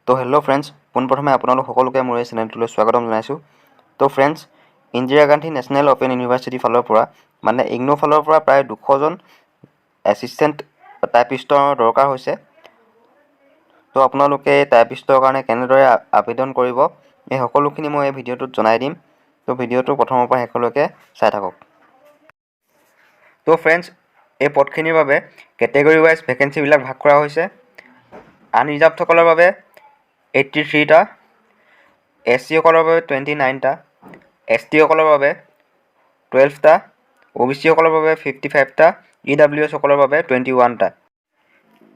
তো hello' friends, পোনপ্ৰথমে আপোনালোক সকলোকে মোৰ এই চেনেলটোলৈ স্বাগতম জনাইছোঁ। তো friends, Indira Gandhi national open ইউনিভাৰ্চিটিৰ ফালৰ পৰা মানে ইগনো ফালৰ পৰা প্ৰায় 200জন এছিষ্টেণ্ট টাইপিষ্টৰ দৰকাৰ হৈছে। তো আপোনালোকে এই টাইপিষ্টৰ কাৰণে কেনেদৰে আবেদন কৰিব এই সকলোখিনি মই এই ভিডিঅ'টোত জনাই দিম। তো ভিডিঅ'টো প্ৰথমৰ পৰা শেষলৈকে চাই থাকক। তো ফ্ৰেণ্ডছ, এই পদখিনিৰ বাবে কেটেগৰী ৱাইজ ভেকেঞ্চিবিলাক ভাগ কৰা হৈছে। আনৰিজাৰ্ভসকলৰ বাবে 83টা, SC সকলৰ বাবে 29টা, ST সকলৰ বাবে 12টা, OBC সকলৰ বাবে 55টা, EWS সকলৰ বাবে 21টা।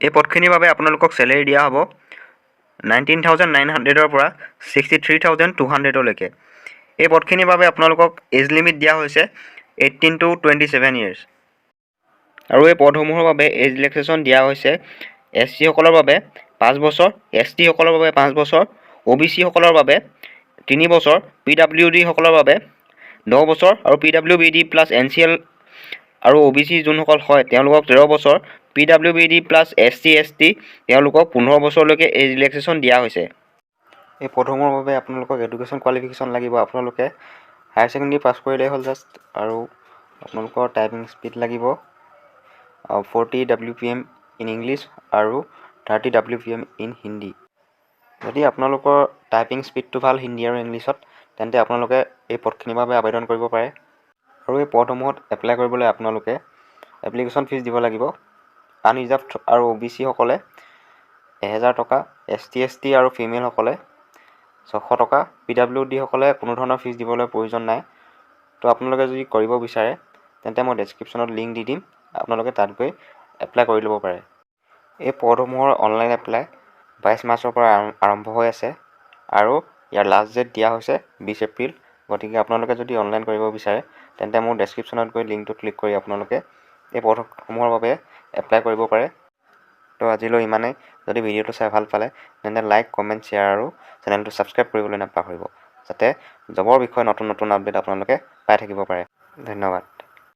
এই পদখিনিৰ বাবে আপোনালোকক চেলেৰি দিয়া হ'ব 19,900ৰ পৰা 63,200লৈকে। এই পদখিনিৰ বাবে আপোনালোকক এজ লিমিট দিয়া হৈছে 18 to 27 years। আৰু এই পদসমূহৰ বাবে এজ ৰিলেক্সেশ্যন দিয়া হৈছে SC সকলৰ বাবে 5 বছৰ, ST সকলৰ বাবে 5 বছৰ, OBC সকলৰ বাবে 3 বছৰ, PWD সকলৰ বাবে 9 বছৰ আৰু PWBD প্লাছ NCL আৰু OBC যোনসকল হয় তেওঁলোকক 13 বছৰ, PWBD প্লাছ SC ST তেওঁলোকক 15 বছৰলৈকে এজ ৰিলেক্সেশ্যন দিয়া হৈছে। এই পদসমূহৰ বাবে আপোনালোকক এডুকেশ্যন কোৱালিফিকেশ্যন লাগিব। আপোনালোকে হায়াৰ ছেকেণ্ডেৰী পাছ কৰিলেই হ'ল জাষ্ট। আৰু আপোনালোকৰ টাইপিং স্পীড লাগিব 40 WPM ইন ইংলিছ আৰু 30 WPM ইন হিন্দী। যদি আপোনালোকৰ টাইপিং স্পীডটো ভাল হিন্দী আৰু ইংলিছত, তেন্তে আপোনালোকে এই পদখিনিৰ বাবে আবেদন কৰিব পাৰে। আৰু এই পদসমূহত এপ্লাই কৰিবলৈ আপোনালোকে এপ্লিকেশ্যন ফিজ দিব লাগিব। আনৰিজাৰ্ভ আৰু OBC সকলে 1000 টকা, ST ST আৰু ফিমেলসকলে 600 টকা, PWD সকলে কোনো ধৰণৰ ফিজ দিবলৈ প্ৰয়োজন নাই। তো আপোনালোকে যদি কৰিব বিচাৰে তেন্তে মই ডেছক্ৰিপশ্যনত লিংক দি দিম, আপোনালোকে তাত গৈ এপ্লাই কৰি ল'ব পাৰে। এই পদসমূহৰ অনলাইন এপ্লাই 22 মাৰ্চৰ পৰা আৰম্ভ হৈ আছে আৰু ইয়াৰ লাষ্ট ডেট দিয়া হৈছে 20 এপ্ৰিল। গতিকে আপোনালোকে যদি অনলাইন কৰিব বিচাৰে তেন্তে মোৰ ডেছক্ৰিপশ্যনত গৈ লিংকটো ক্লিক কৰি আপোনালোকে এই পদসমূহৰ বাবে এপ্লাই কৰিব পাৰে। তো আজিলৈ ইমানেই। যদি ভিডিঅ'টো চাই ভাল পালে তেন্তে লাইক, কমেণ্ট, শ্বেয়াৰ আৰু চেনেলটো ছাবস্ক্ৰাইব কৰিবলৈ নাপাহৰিব, যাতে জবৰ বিষয়ে নতুন নতুন আপডেট আপোনালোকে পাই থাকিব পাৰে। ধন্যবাদ।